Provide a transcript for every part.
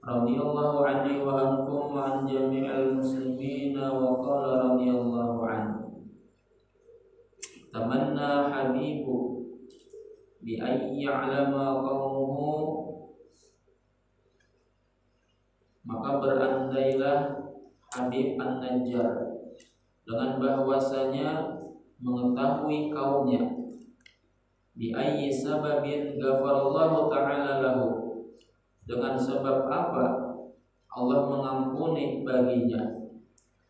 radhiyallahu anni wa ankum wa an jami'il muslimin wa qala radhiyallahu anhu tamanna habibu bi ayyi ya'lama qaumuhu, maka berandailah Habib An-Najjar dengan bahwasanya mengetahui kaumnya, bi ayyi sababin ghafarallahu ta'ala lahu, dengan sebab apa Allah mengampuni baginya,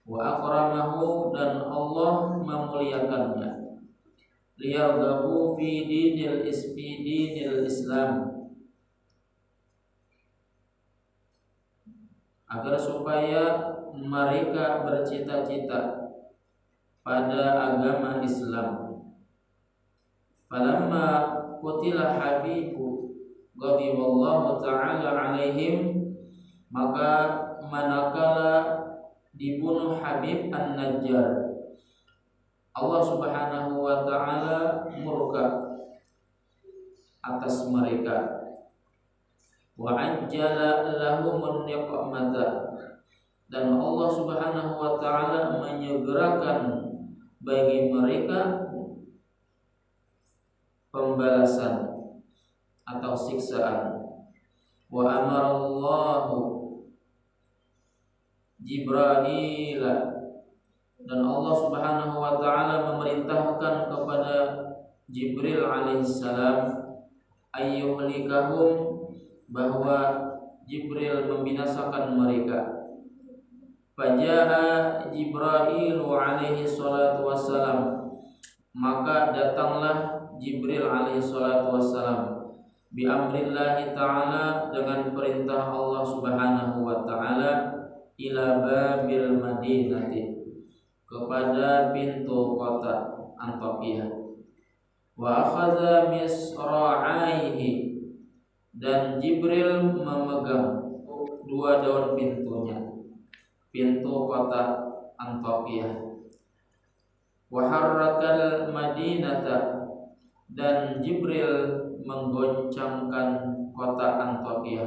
wa akramahu, dan Allah memuliakannya, liyarghabu fi dinil Islam, agar supaya mereka bercita-cita pada agama Islam. Falamma qutila Habibu ghadiballahu ta'ala alaihim, maka manakala dibunuh Habib An-Najjar, Allah subhanahu wa ta'ala murka atas mereka. Wa ajjala lahumun niqmata, dan Allah subhanahu wa ta'ala menyegerakan bagi mereka pembalasan atau siksaan. Wa amarallahu Jibril, dan Allah subhanahu wa ta'ala memerintahkan kepada Jibril alaihissalam ayyuhlikahum, bahwa Jibril membinasakan mereka. Faja'a Jibril alaihi salatu wassalam, maka datanglah Jibril alaihi salatu wassalam bi amrillahi ta'ala, dengan perintah Allah subhanahu wa ta'ala, ila babil madinati, kepada pintu kota Antakya. Wa akhadha misra'aihi, dan Jibril memegang dua daun pintunya, pintu kota Antakya. Wa harrakal madinata, dan Jibril menggoncangkan kota Antakya.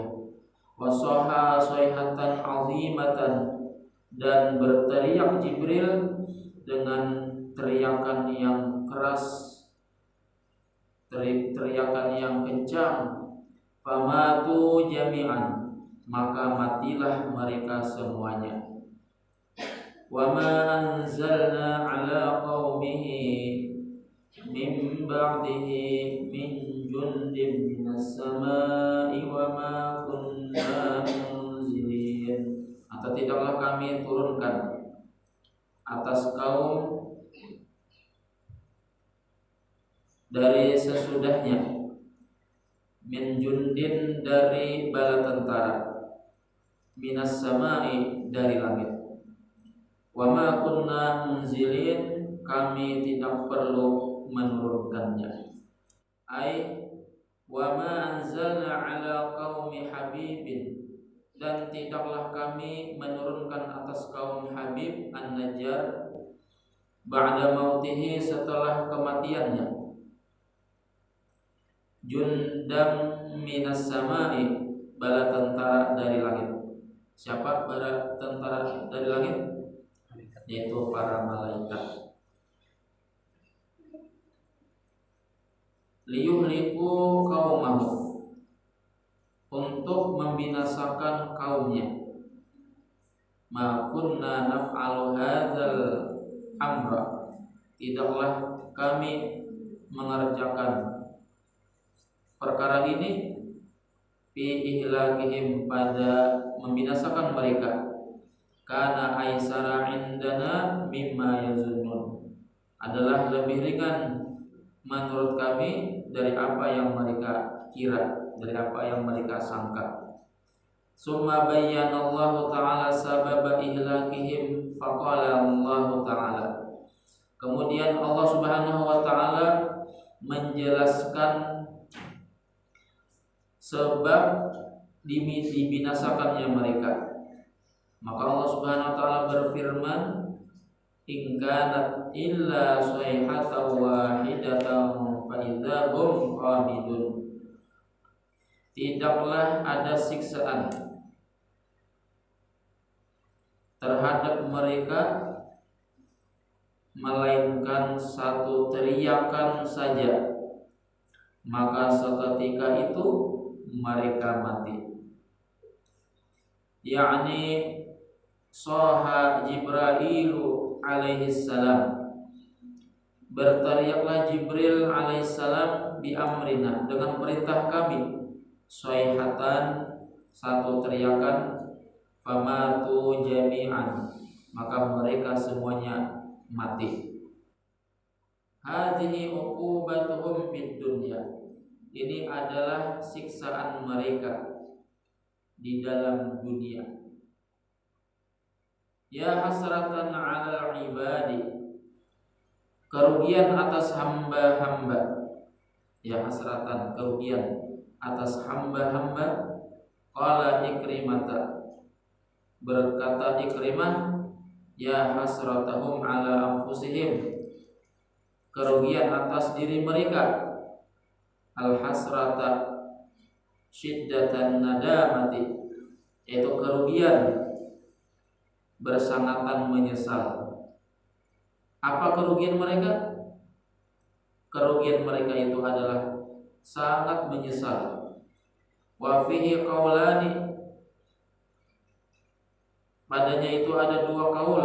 Wa saha sayhatan azimatan, dan berteriak Jibril dengan teriakan yang keras, teriakan yang kencang. Famatu jami'an, maka matilah mereka semuanya. Wa ma anzalna ala qaumihi min ba'dihi min jundin minas sama'i wa ma kunna munzilin, atau tidaklah kami turunkan atas kaum dari sesudahnya, min jundin, dari bala tentara, minas sama'i, dari langit, wa ma kunna munzilin, kami tidak perlu menurunkannya. Ai wa ma anzalna ala qaumi Habibin, dan tidaklah kami menurunkan atas kaum Habib An-Najjar ba'da mautihi, setelah kematiannya, jundam minas sama'i, bala tentara dari langit. Siapa bala tentara dari langit? Yaitu para malaikat. Liyuhliku qaumahu, untuk membinasakan kaumnya. Ma kunna naf'alu hadzal amra, tidaklah kami mengerjakan perkara ini, fi ihlakihim, pada membinasakan mereka, kana aisara indana mimma yazunnun, adalah lebih ringan menurut kami dari apa yang mereka kira, dari apa yang mereka sangka. Summa bayyanallahu ta'ala sababa ihlakihim, faqala Allah ta'ala, kemudian Allah subhanahu wa ta'ala menjelaskan sebab dibinasakannya mereka. Maka Allah subhanahu wa ta'ala berfirman, in kanat illa sayhatan wahidatan fa idza hum khamidun, tidaklah ada siksaan terhadap mereka melainkan satu teriakan saja, maka seketika itu mereka mati. Yakni soha Jibrailu alaihi salam, berteriaklah Jibril alaihi salam bi amrina, dengan perintah kami, soihatan, satu teriakan, famatu jami'an, maka mereka semuanya mati. Hadhihi uqubatuhum fid dunya, ini adalah siksaan mereka di dalam dunia. Ya hasratan 'alal ibadi, kerugian atas hamba-hamba. Ya hasratan, kerugian atas hamba-hamba. Qala Ikrimah, berkata Ikrimah, ya hasratahum ala anfusihim, kerugian atas diri mereka. Al hasrata syiddatan nadamati, yaitu kerugian bersangatan menyesal. Apa kerugian mereka? Kerugian mereka itu adalah sangat menyesal. Wa fihi qaulani, padanya itu ada dua kaul,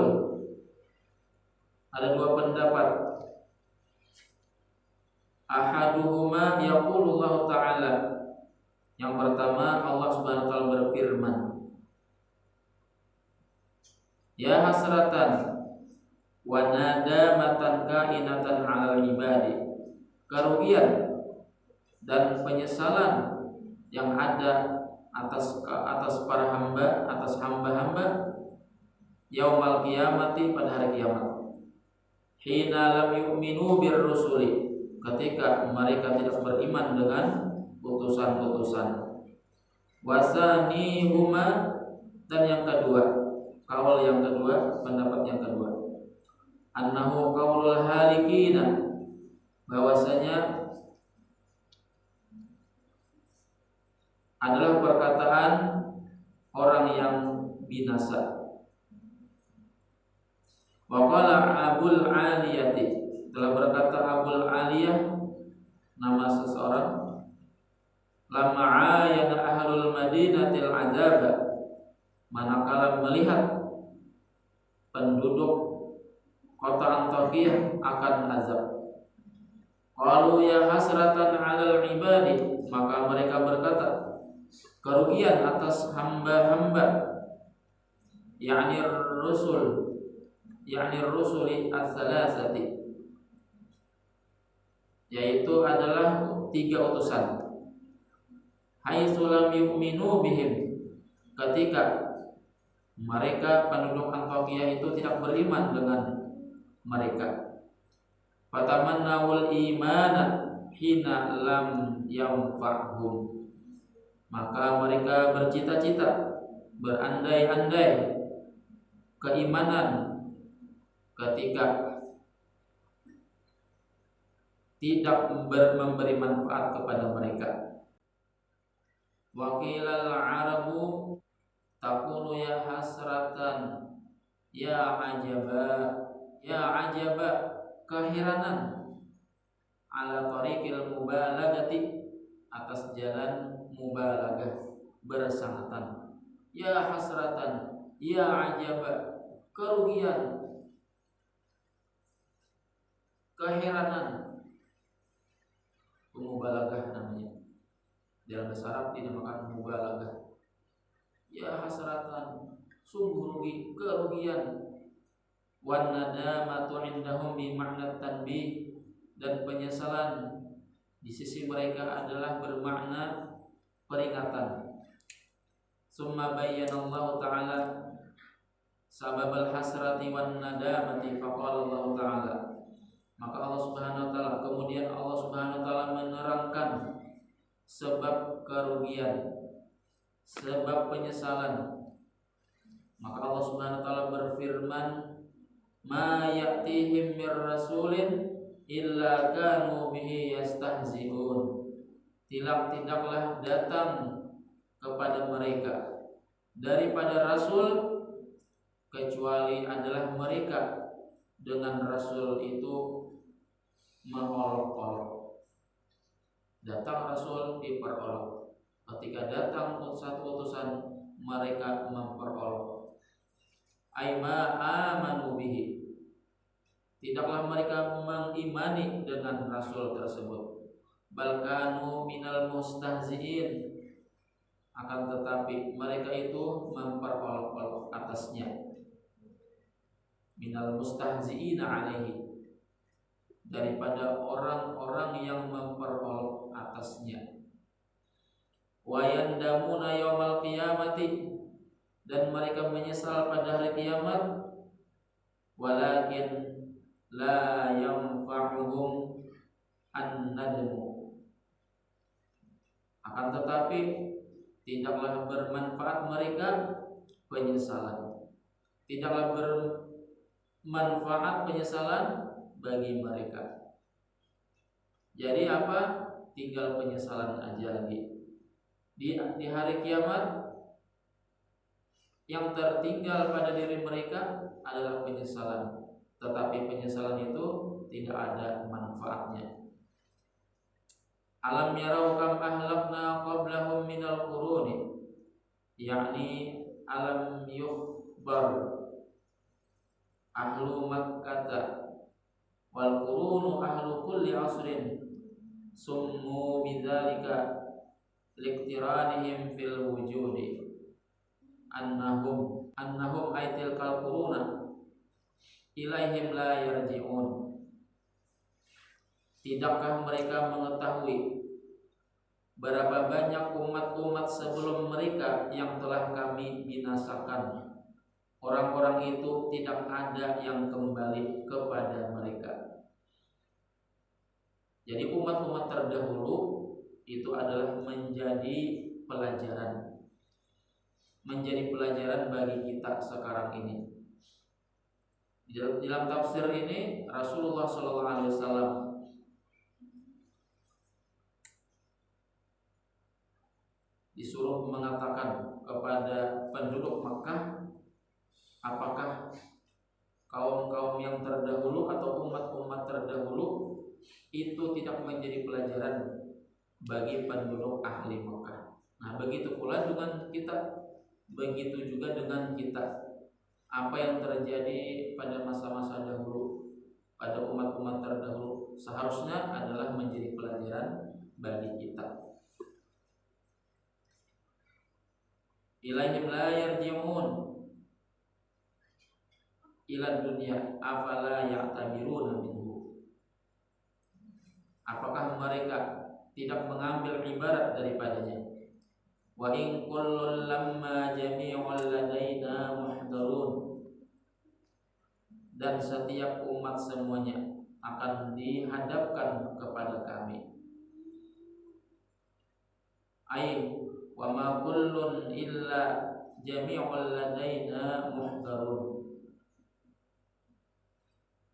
ada dua pendapat. Ahaduhuma yaqulullahu ta'ala, yang pertama Allah Subhanahu wa taala berfirman, ya hasratan wa nadamatan kainatan 'alal ibadi, kerugian dan penyesalan yang ada atas para hamba, atas hamba-hamba, yaumal qiyamati, pada hari kiamat. Hina lam yu'minu bir rusuli, ketika mereka tidak beriman dengan utusan-utusan. Wasani huma, dan yang kedua, kaul yang kedua, pendapat yang kedua, annahu qaulul halikina, bahwasanya adalah perkataan orang yang binasa. Wa qala Abul Aliyati, telah berkata Abul Aliyah, nama seseorang, lama ayana ahlul madinatil azaba, manakala melihat penduduk kota Antakiyah akan azab. Qalu ya hasratan 'alal ibadi, maka mereka berkata, kerugian atas hamba-hamba, yakni rusuli ats-tsalatsati, yaitu adalah 3 utusan. Haitsu lam yu'minu bihim, ketika mereka penduduk Antakiyah itu tidak beriman dengan mereka. Fatamannawul imana hina lam yanfa'hum, maka mereka bercita-cita, berandai-andai keimanan ketika tidak memberi manfaat kepada mereka. Waqilal arabu taqulu ya hasratan, ya ajaba, keheranan, ala tariqil mubalagati, atas jalan mubalagah, bersangatan. Ya hasratan, ya ajaba, kerugian, keheranan, mubalagah namanya. Dalam bahasa Arab dinamakan mubalagah. Ya hasratan, sungguh rugi, kerugian. Wan nadamatu indahum bi ma'na tanbih, dan penyesalan di sisi mereka adalah bermakna peringatan. Summa bayyanallahu ta'ala sababal hasrati wan nadamati, faqala Allah ta'ala, maka Allah Subhanahu wa taala, kemudian Allah Subhanahu wa taala menerangkan sebab kerugian, sebab penyesalan. Maka Allah Subhanahu wa taala berfirman, ma ya'tihim mir rasulin illa kanu bihi yastahzi'un, tidaklah datang kepada mereka daripada rasul kecuali adalah mereka dengan Rasul itu mengolok-olok. Datang Rasul diperolok. Ketika datang satu utusan, mereka memperolok. Aima amanu bihi, tidaklah mereka mengimani dengan Rasul tersebut. Balkanu minal mustahziin, akan tetapi mereka itu memperolok-olok atasnya. Minal mustahziina alaihi, daripada orang-orang yang memperolok atasnya. Wa yandamuna yaumal qiyamati, dan mereka menyesal pada hari kiamat. Walakin la yanfa'uhum an-nadmu, akan tetapi tidaklah bermanfaat mereka penyesalan. Tidaklah bermanfaat penyesalan bagi mereka. Jadi apa? Tinggal penyesalan aja lagi. Di hari kiamat yang tertinggal pada diri mereka adalah penyesalan. Tetapi penyesalan itu tidak ada manfaatnya. Alam yarau kam ahlakna qablahum minal quruni, yakni alam yukhbar ahlu Makkah wal qurunu ahlu kulli asrin summu bidzalika liqtiranihim fil wujudi annahum aitil kal quruna ilaihim la yarji'un. Tidakkah mereka mengetahui berapa banyak umat-umat sebelum mereka yang telah kami binasakan? Orang-orang itu tidak ada yang kembali kepada mereka. Jadi umat-umat terdahulu itu adalah menjadi pelajaran bagi kita sekarang ini. Dalam tafsir ini Rasulullah SAW disuruh mengatakan kepada penduduk Makkah, apakah kaum-kaum yang terdahulu atau umat-umat terdahulu itu tidak menjadi pelajaran bagi penduduk ahli Makkah. Nah, begitu pula dengan kita, begitu juga dengan kita. Apa yang terjadi pada masa-masa dahulu, pada umat-umat terdahulu, seharusnya adalah menjadi pelajaran bagi kita. Ilaihim la yarji'un ila dunya afala ya'tabiruna minhu. Apakah mereka tidak mengambil ibarat daripadanya? Wa in kullun lamma jami'un ladaina muhdarun, dan setiap umat semuanya akan dihadapkan kepada kami. Ai wa ma kullun illa jami'un ladaina muhdarun.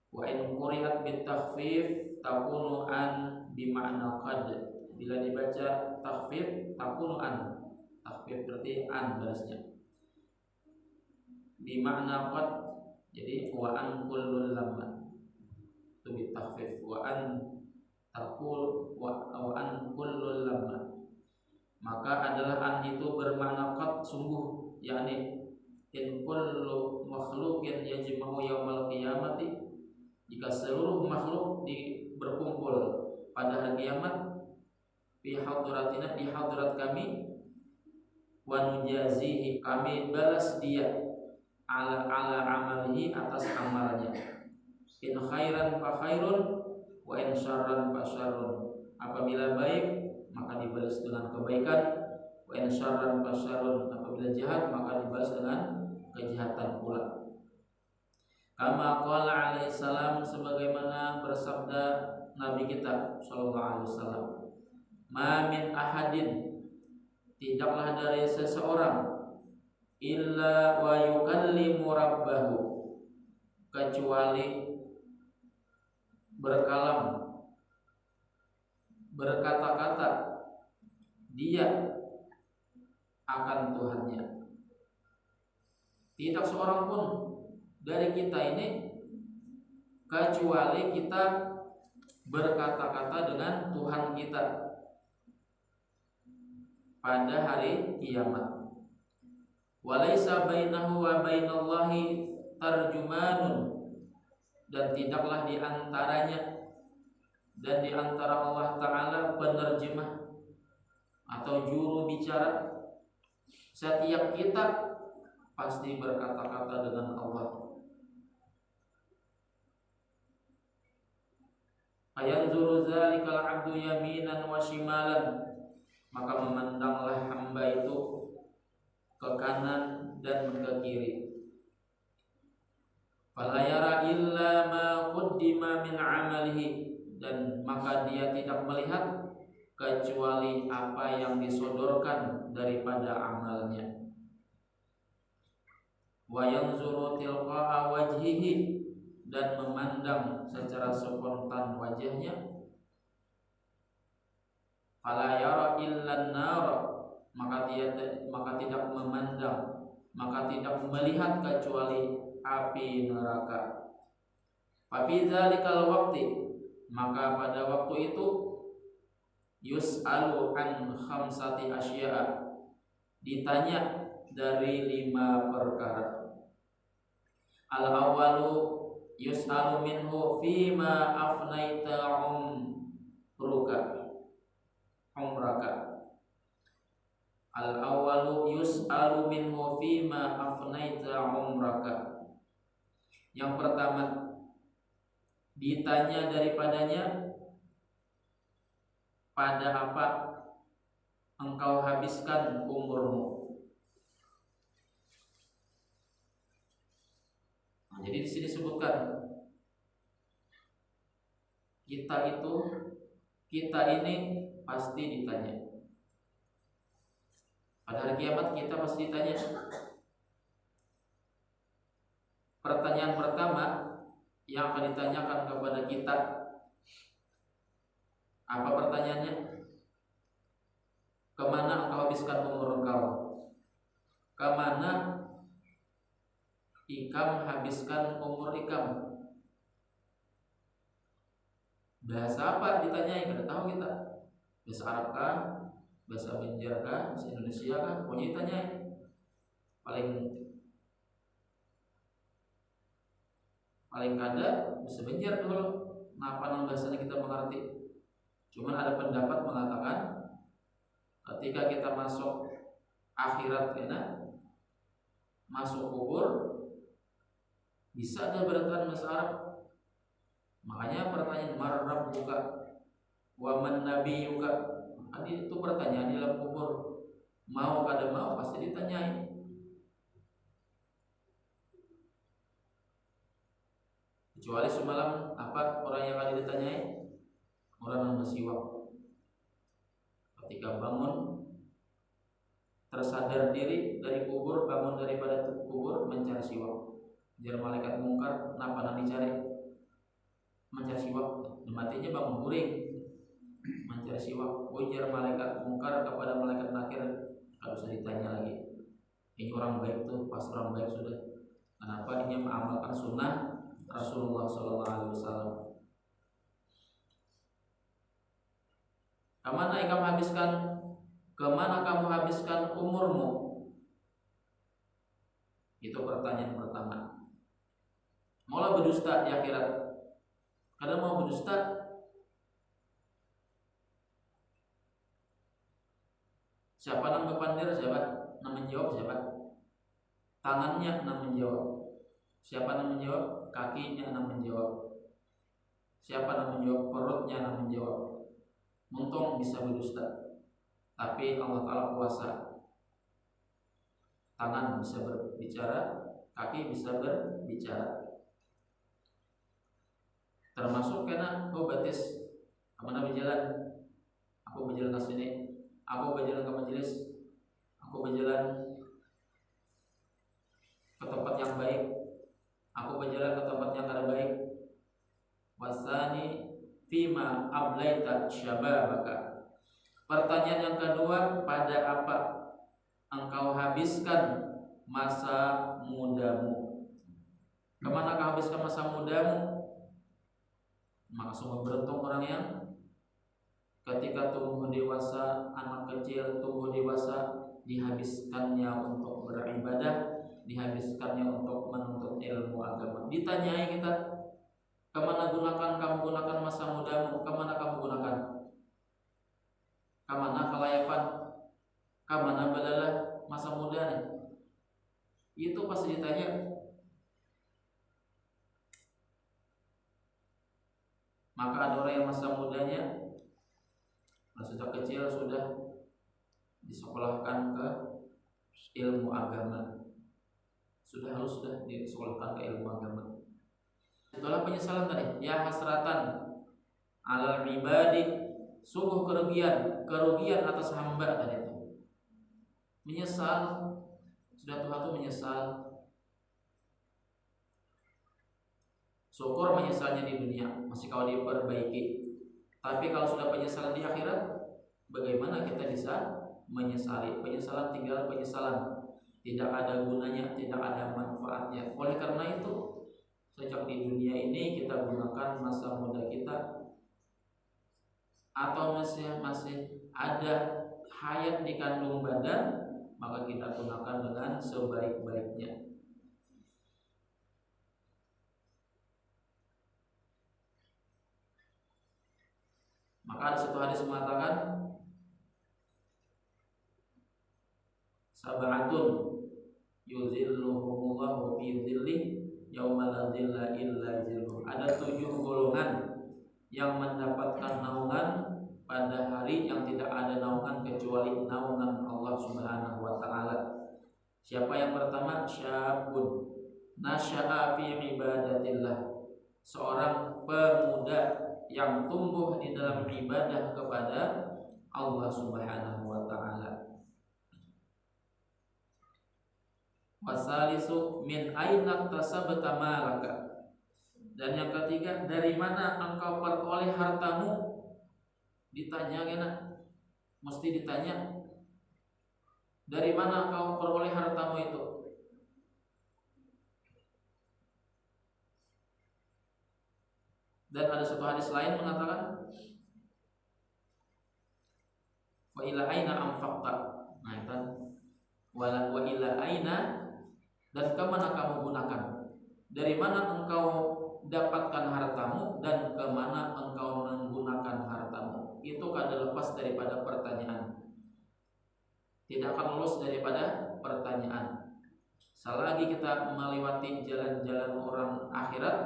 Wa in quri'at bit takhfif takunu an bima'na qad. Bila dibaca takhfif takunu an. Takhfif berarti an balasnya. Bima'na qad, jadi wa an kullul lamma. Itu bit takhfif wa an taqul wa an kullul lamma. Maka adalah an itu bermakna qad, sungguh, yakni in kullu makhluqin yajma'u yaumal qiyamati, jika seluruh makhluk berkumpul pada hari kiamat, fi hadratina, di hadrat kami, wa nujazihi, kami balas dia ala amalihi, atas amalnya. In khairan fa khairun wa in syarran fa syarrun. Apabila baik maka dibalas dengan kebaikan, wa in syarran fa syarrun. Apabila jahat maka dibalas dengan kejahatan pula. Kama qala alaihi salam, sebagaimana bersabda Nabi kita sallallahu alaihi wasallam, ma min ahadin, tidaklah dari seseorang, illa wa yukallimu rabbahu, kecuali berkalam, berkata-kata dia akan Tuhannya. Tidak seorang pun dari kita ini kecuali kita berkata-kata dengan Tuhan kita pada hari kiamat. Walaisa bainahu wa bainallahi tarjumanun, dan tidaklah di antaranya dan di antara Allah Ta'ala penerjemah atau juru bicara. Setiap kita pasti berkata-kata dengan Allah. Ayanzuru zalikal abdu yaminan wa shimalan, maka memandanglah hamba itu ke kanan dan ke kiri. Fala yara illa ma qaddima min amalihi, dan maka dia tidak melihat kecuali apa yang disodorkan daripada amalnya. Wa yanzuru tilqa'a wajhihi, dan memandang secara spontan wajahnya. Fala yara illa an-nar, maka tidak memandang, maka tidak melihat kecuali api neraka. Fa fi dzalikal waqti, maka pada waktu itu yus'alu an khamsati asya'a, ditanya dari 5 perkara. Al-awwalu yus'alu minhu fima afnaita umraka. Al-awwalu yus'alu minhu fima afnaita umraka. Yang pertama, ditanya daripadanya pada apa engkau habiskan umurmu. Nah, jadi di sini disebutkan kita ini pasti ditanya. Pada hari kiamat kita pasti ditanya. Pertanyaan pertama yang akan ditanyakan kepada kita, apa pertanyaannya? Kemana engkau habiskan umur engkau? Kemana ikam habiskan umur ikam? Bahasa apa ditanyai? Tidak tahu kita. Bahasa Arab kah? Bahasa Banjar kah? Bahasa Indonesia kah? Pokoknya ditanyai. Paling kada bahasa Banjar dulu. Kenapa nama bahasanya kita mengerti? Cuman ada pendapat mengatakan ketika kita masuk akhirat masuk kubur, bisa ada beraturan bahasa Arab. Makanya pertanyaan marrab buka wa man nabiyuka, itu pertanyaan di dalam kubur. Mau kada mau pasti ditanyai. Kecuali semalam apa orang yang akan ditanyai? Orang yang bersiwak. Ketika bangun tersadar diri dari kubur, bangun daripada kubur mencari siwak. Jar malaikat mungkar, kenapa nak dicari? Mencari siwak. Matinya bangun guring mencari siwak. Ujar malaikat mungkar kepada malaikat nakir, kalau usah ditanya lagi. Ini orang baik tuh, pas orang baik sudah. Kenapa dia mengamalkan sunnah Rasulullah SAW? Kemana kamu habiskan umurmu? Itu pertanyaan pertama. Maulah berdusta di akhirat. Kadang mau berdusta, siapa yang berpandir? Siapa yang menjawab? Siapa? Tangannya yang menjawab. Siapa yang menjawab? Kakinya yang menjawab. Siapa yang menjawab? Perutnya yang menjawab. Untung bisa berdusta, tapi Allah Ta'ala kuasa. Tangan bisa berbicara, kaki bisa berbicara. Termasuk karena batis, kemana berjalan? Aku berjalan ke sini, aku berjalan ke majelis, aku berjalan ke tempat yang baik, aku berjalan ke tempat yang kada baik. Wasani fima ablaita syababaka. Pertanyaan yang kedua, pada apa engkau habiskan masa mudamu? Kemana kau habiskan masa mudamu? Maka sungguh beruntung orang yang ketika tumbuh dewasa, anak kecil tumbuh dewasa, dihabiskannya untuk beribadah, dihabiskannya untuk menuntut ilmu agama. Ditanyai kita, kemana kamu gunakan masa mudamu? Kemana kamu gunakan? Kemana kelayapan? Kemana belalah masa mudanya? Itu pasti ditanya. Maka ada orang yang masa mudanya sejak kecil sudah disekolahkan ke ilmu agama, sudah disekolahkan ke ilmu agama. Itulah penyesalan tadi. Ya hasratan alal ibadi, sungguh kerugian atas hamba tadi itu. Menyesal, sudah Tuhan itu menyesal. Syukur menyesalnya di dunia masih kau diperbaiki. Tapi kalau sudah penyesalan di akhirat, bagaimana kita bisa menyesali? Penyesalan tinggal penyesalan, tidak ada gunanya, tidak ada manfaatnya. Oleh karena itu, sejak di dunia ini kita gunakan masa muda kita, atau masih ada hayat di kandung badan, maka kita gunakan dengan sebaik-baiknya. Maka ada satu hadis mengatakan, sab'atun yuzilluhumullahu fi dzilli yauma la dzilla illa dzilluh. Ada 7 golongan yang mendapatkan naungan pada hari yang tidak ada naungan kecuali naungan Allah Subhanahu wa taala. Siapa yang pertama? Syabun nasya'a fi ibadatillah. Seorang pemuda yang tumbuh di dalam ibadah kepada Allah Subhanahu wa taala. Wasalisu min aina tasabta malaka. Dan yang ketiga, dari mana engkau peroleh hartamu? Ditanya kan? Mesti ditanya. Dari mana engkau peroleh hartamu itu? Dan ada satu hadis lain mengatakan, wa ila aina anfaqta. Nah, itu wa ila aina, dan kemana kamu gunakan? Dari mana engkau dapatkan hartamu dan kemana engkau menggunakan hartamu? Itu kada lepas daripada pertanyaan. Tidak akan lulus daripada pertanyaan. Selagi kita melewati jalan-jalan orang akhirat,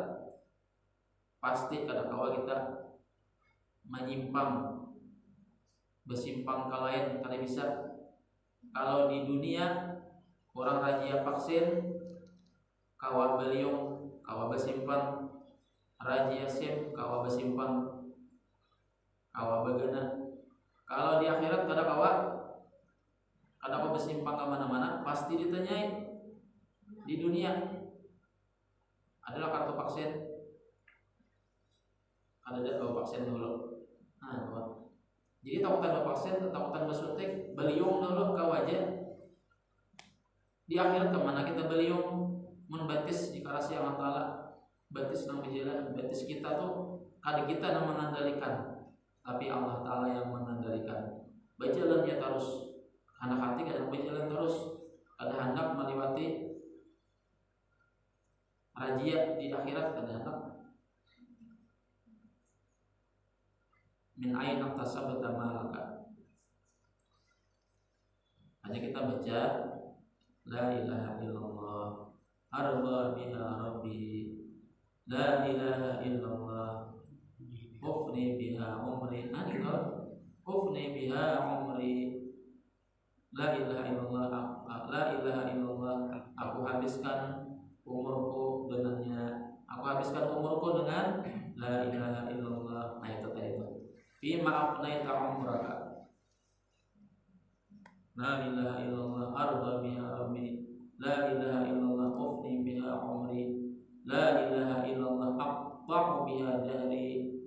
pasti kada kawa kita menyimpang, bersimpang ke lain, kada bisa. Kalau di dunia orang rajia vaksin, kawa beliung, kawa bersimpang, rajia SIM, kawa bersimpang, kawa begana. Kalau di akhirat kada kawa bersimpang kemana-mana, pasti ditanyai. Di dunia adalah kartu vaksin, ada vaksin dulu. Nah, jadi takutan vaksin, takutan bersuntik, beliung dulu kau aja. Di akhirat kemana kita beliung? Membatis di karasi Allah Ta'ala, batis nama jalan, batis kita tuh kada kita yang mengendalikan, tapi Allah Ta'ala yang mengendalikan. Berjalannya terus, anak hati kada berjalan terus, kada hendak melewati rajia di akhirat, kada hendak. Min aina tasabta malaka. Hanya kita baca la ilaha illallah arba biha rabbi, la ilaha illallah ufni biha umri, ufni biha umri, la ilaha illallah, la ilaha illallah, aku habiskan umurku dengannya, aku habiskan umurku dengan la ilaha illallah. Nah itu tadi itu. Bima afnaita umraka, la ilaha illallah arda biha rabbi, la ilaha illallah ufni biha umri, la ilaha illallah aqta'u biha dahri,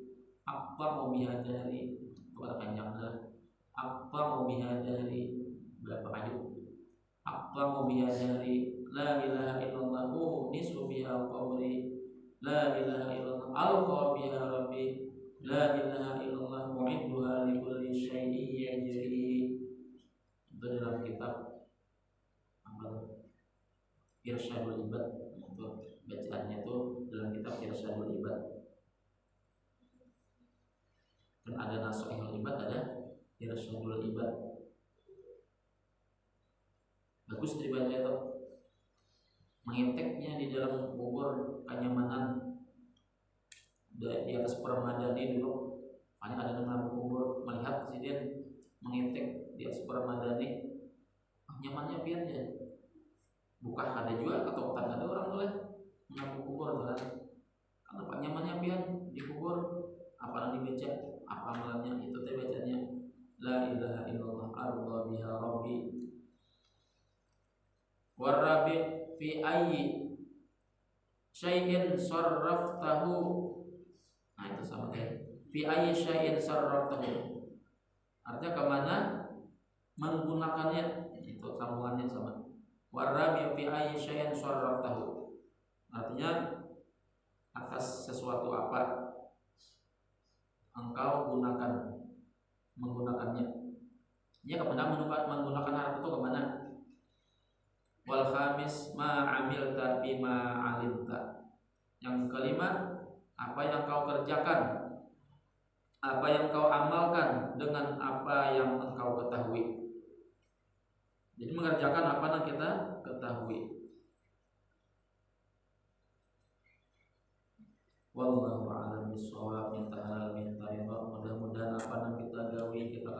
aqta'u biha dahri. Itu kata panjang dah. Aqta'u biha dahri, berapa kali? Aqta'u biha jahri, la ilaha illallah nisu biha qabri, la ilaha illallah alqa biha rabbi, la ilaha illallah mu'idduha li kulli syai'in yajri. Itu dalam kitab apa? Irsyadul Ibad. Untuk bacaannya itu dalam kitab Irsyadul Ibad. Kan ada Nasihatul Ibad, ada Irsyadul Ibad. Bagus dibaca itu. Menginteknya di dalam kubur kenyamanan di atas permadani dulu. Hanya ada dalam kubur melihat presiden mengintek di atas permadani. Nyamannya biar ya. Bukan ada juga atau tak ada orang boleh mengaku kubur kan? Karena pak nyamannya biar di kubur apa yang dibaca, apa amalannya itu teh bacanya la ilaha illallah arda biha rabbi. Warabi fi ayyi syai'in sarraftahu. Nah itu sama kayak fi ayyi syai'in sarraftahu. Artinya kemana menggunakannya, itu sambungannya sama. Warabi fi ayyi syai'in sarraftahu. Artinya atas sesuatu apa engkau menggunakannya. Ya kemana menggunakan harta itu kemana? Wal khamis ma amilta bima alimta. Yang kelima, apa yang kau kerjakan, apa yang kau amalkan dengan apa yang engkau ketahui. Jadi mengerjakan apa yang kita ketahui. Wallahu a'lam bishawab. Minta halal minta ridha. Mudah-mudahan apa yang kita gawi kita